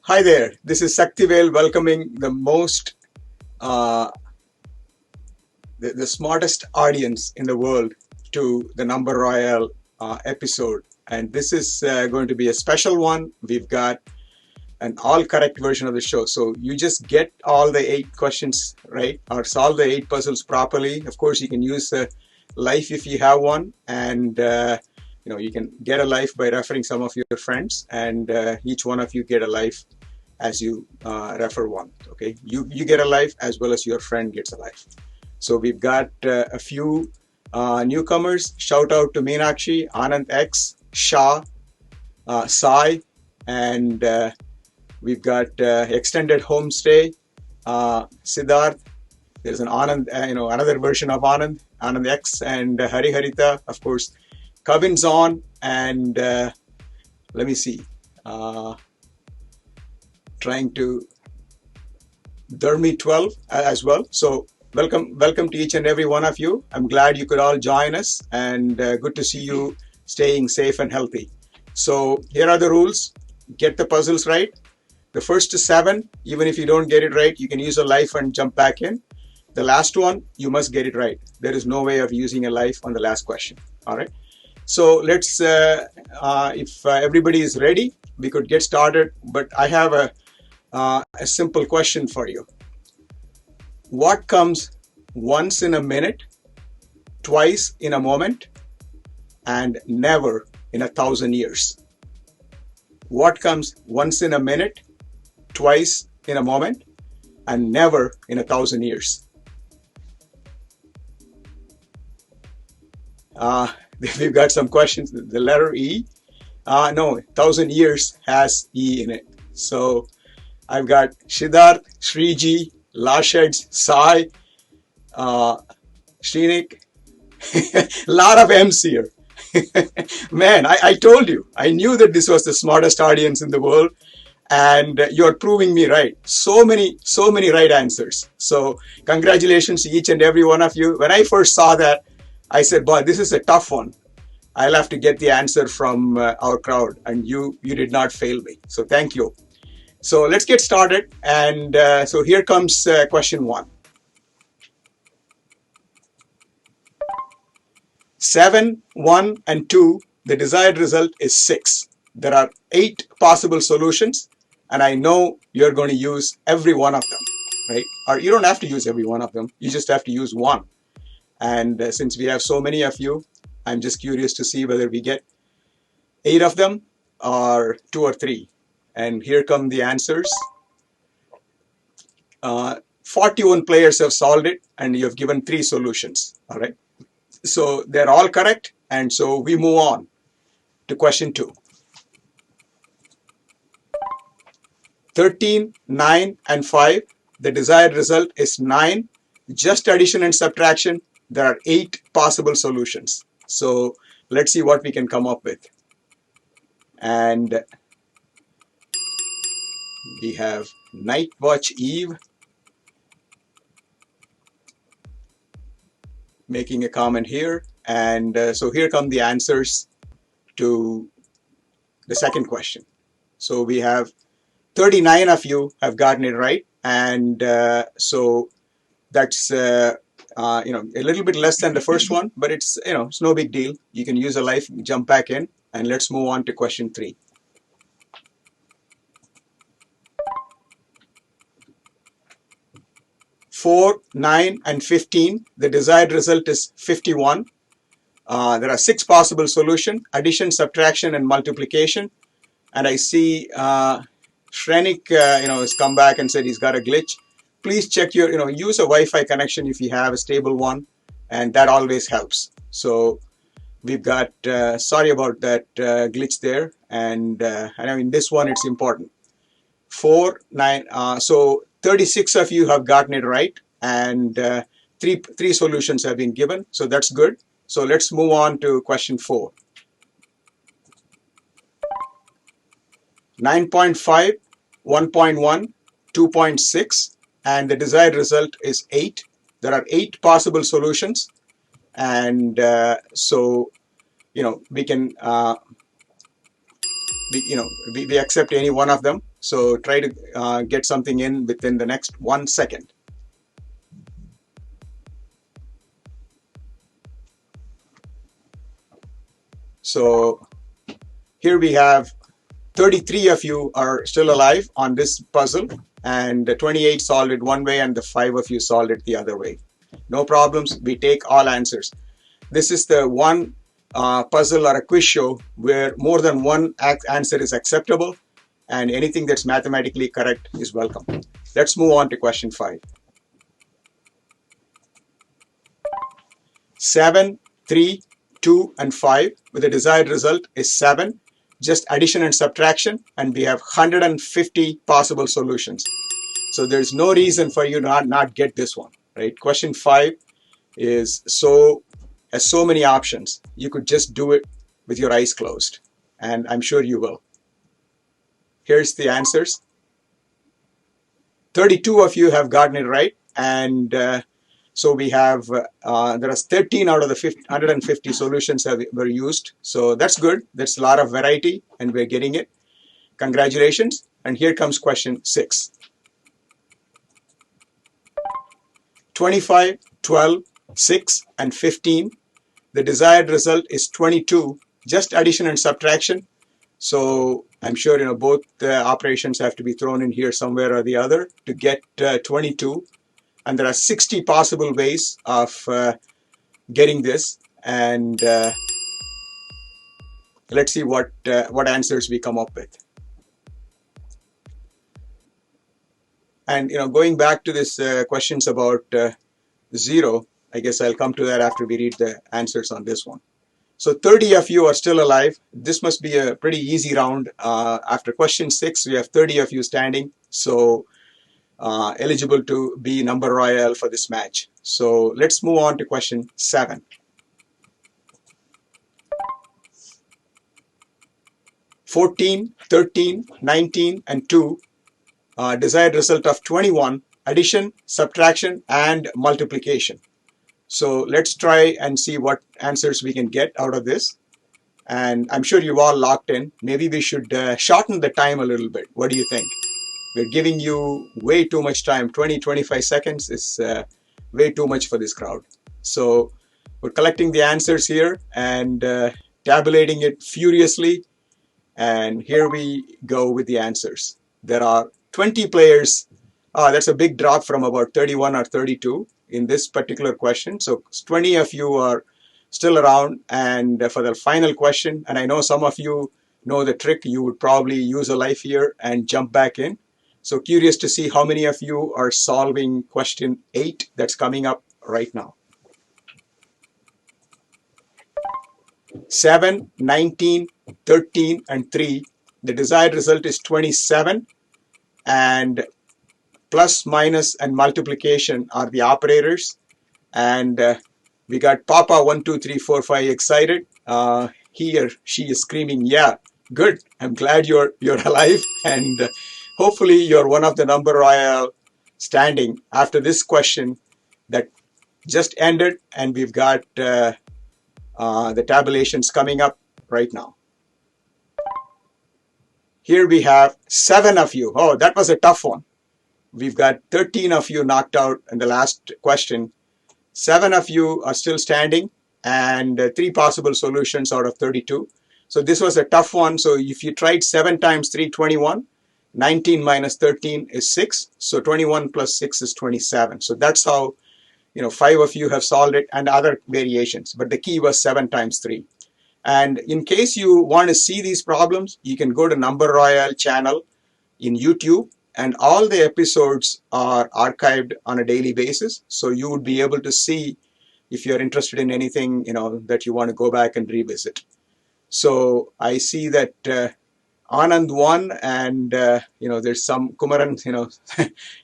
Hi there, this is Saktivel welcoming the uh, smartest audience in the world to the NumberRoyale episode. And this is going to be a special one. We've got an all correct version of the show. So you just get all the 8 questions right or solve the 8 puzzles properly. Of course, you can use life if you have one, and you can get a life by referring some of your friends, and each one of you get a life as you refer one. Okay, you get a life as well as your friend gets a life. So we've got a few newcomers. Shout out to Meenakshi, Anand X, Shah, Sai, and we've got extended homestay, Siddharth. There's an Anand, another version of Anand X, and Hari Harita, of course. Kavin's on, and let me see. Trying to Dharmi 12 as well. So welcome to each and every one of you. I'm glad you could all join us, and good to see you staying safe and healthy. So here are the rules. Get the puzzles right. The first 7, even if you don't get it right, you can use a life and jump back in. The last one, you must get it right. There is no way of using a life on the last question. All right. So let's, if everybody is ready, we could get started. But I have a simple question for you. What comes once in a minute, twice in a moment, and never in 1,000 years? What comes once in a minute, twice in a moment, and never in 1,000 years? We've got some questions. The letter E. No, 1,000 years has E in it. So I've got Siddharth, Shriji, Lasheds, Sai, Shrinik. A lot of M's here. Man, I told you. I knew that this was the smartest audience in the world, and you're proving me right. So many right answers. So congratulations to each and every one of you. When I first saw that, I said, boy, this is a tough one. I'll have to get the answer from our crowd, and you did not fail me. So thank you. So let's get started. And so here comes question 1. 7, 1, and 2, the desired result is 6. There are 8 possible solutions, and I know you're going to use every one of them, right? Or you don't have to use every one of them. You just have to use one. And since we have so many of you, I'm just curious to see whether we get 8 of them or 2 or 3. And here come the answers. 41 players have solved it, and you have given 3 solutions. All right. So they're all correct. And so we move on to question 2. 13, 9, and 5. The desired result is 9. Just addition and subtraction. There are 8 possible solutions. So let's see what we can come up with. And we have Night Watch Eve making a comment here. And so here come the answers to the second question. So we have 39 of you have gotten it right. And so that's a little bit less than the first one, but it's no big deal. You can use a life, jump back in, and let's move on to question 3. 4, 9, and 15. The desired result is 51. There are 6 possible solutions: addition, subtraction, and multiplication. And I see Shrenik has come back and said he's got a glitch. Please check your, use a Wi-Fi connection if you have a stable one, and that always helps. So we've got, sorry about that glitch there. And I know in this one it's important. 4, 9, so 36 of you have gotten it right, and three solutions have been given. So that's good. So let's move on to question 4. 9.5, 1.1, 2.6, and the desired result is 8. There are 8 possible solutions, and so we can we accept any one of them. So try to get something in within the next 1 second. So here we have 33 of you are still alive on this puzzle, and 28 solved it one way and the 5 of you solved it the other way. No problems. We take all answers. This is the one puzzle or a quiz show where more than one answer is acceptable, and anything that's mathematically correct is welcome. Let's move on to question 5. 7, 3, 2, and 5 with the desired result is 7. Just addition and subtraction, and we have 150 possible solutions. So there's no reason for you to not get this one, right? Question 5 is has so many options. You could just do it with your eyes closed, and I'm sure you will. Here's the answers. 32 of you have gotten it right, and so we have, there are 13 out of the 150 solutions were used. So that's good. That's a lot of variety, and we're getting it. Congratulations. And here comes question 6. 25, 12, 6, and 15. The desired result is 22. Just addition and subtraction. So I'm sure both operations have to be thrown in here somewhere or the other to get 22. And there are 60 possible ways of getting this. And let's see what answers we come up with. And going back to this questions about 0, I guess I'll come to that after we read the answers on this one. So 30 of you are still alive. This must be a pretty easy round. After question 6, we have 30 of you standing. So eligible to be number royale for this match. So let's move on to question 7. (14, 13, 19, and 2). Desired result of 21, addition, subtraction, and multiplication. So let's try and see what answers we can get out of this. And I'm sure you've all locked in. Maybe we should shorten the time a little bit. What do you think? We're giving you way too much time. 20-25 seconds is way too much for this crowd. So we're collecting the answers here and tabulating it furiously. And here we go with the answers. There are 20 players. That's a big drop from about 31 or 32 in this particular question. So 20 of you are still around, and for the final question, and I know some of you know the trick, you would probably use a life here and jump back in. So curious to see how many of you are solving question 8 that's coming up right now. 7, 19, 13, and 3. The desired result is 27, and plus, minus, and multiplication are the operators. And we got Papa 1, 2, 3, 4, 5 excited. He or she is screaming, yeah, good. I'm glad you're alive, and hopefully you're one of the number royale standing after this question that just ended, and we've got the tabulations coming up right now. Here we have 7 of you. Oh, that was a tough one. We've got 13 of you knocked out in the last question. 7 of you are still standing, and 3 possible solutions out of 32. So this was a tough one. So if you tried 7 times 3, 21. 19 minus 13 is 6. So 21 plus 6 is 27. So that's how 5 of you have solved it, and other variations. But the key was 7 times 3. And in case you want to see these problems, you can go to Number Royale channel in YouTube, and all the episodes are archived on a daily basis. So you would be able to see if you're interested in anything that you want to go back and revisit. So I see that Anand won, and there's some Kumaran,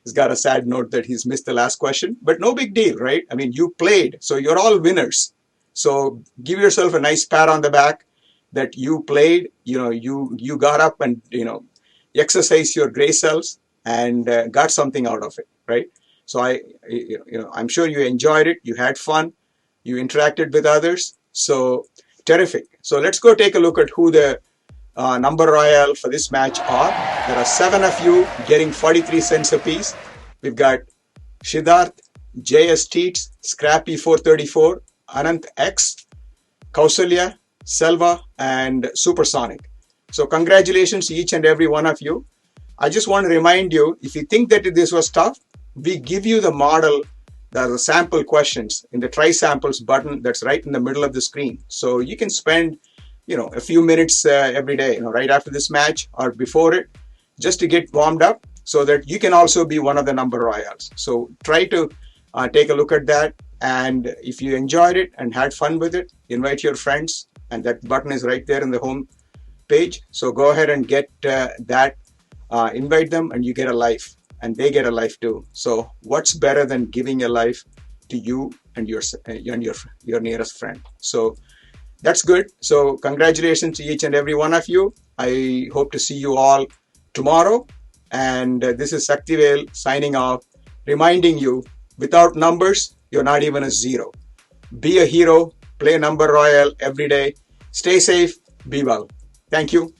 he's got a sad note that he's missed the last question, but no big deal, right? I mean, you played, so you're all winners. So give yourself a nice pat on the back that you played, you got up and exercised your gray cells and got something out of it, right? So I'm sure you enjoyed it, you had fun, you interacted with others. So terrific. So let's go take a look at who the Number Royale for this match are, there are 7 of you getting 43 cents apiece. We've got Siddharth, JS Teets, Scrappy 434, Anant X, Kausalya, Selva, and Supersonic. So congratulations to each and every one of you. I just want to remind you, if you think that this was tough, we give you the model, the sample questions in the try samples button that's right in the middle of the screen. So you can spend, a few minutes every day, right after this match or before it, just to get warmed up so that you can also be one of the Number Royales. So try to take a look at that. And if you enjoyed it and had fun with it, invite your friends. And that button is right there in the home page. So go ahead and get that. Invite them and you get a life. And they get a life too. So what's better than giving a life to you and your nearest friend? So that's good. So congratulations to each and every one of you. I hope to see you all tomorrow. And this is Saktivel signing off, reminding you, without numbers, you're not even a zero. Be a hero. Play Number Royale every day. Stay safe. Be well. Thank you.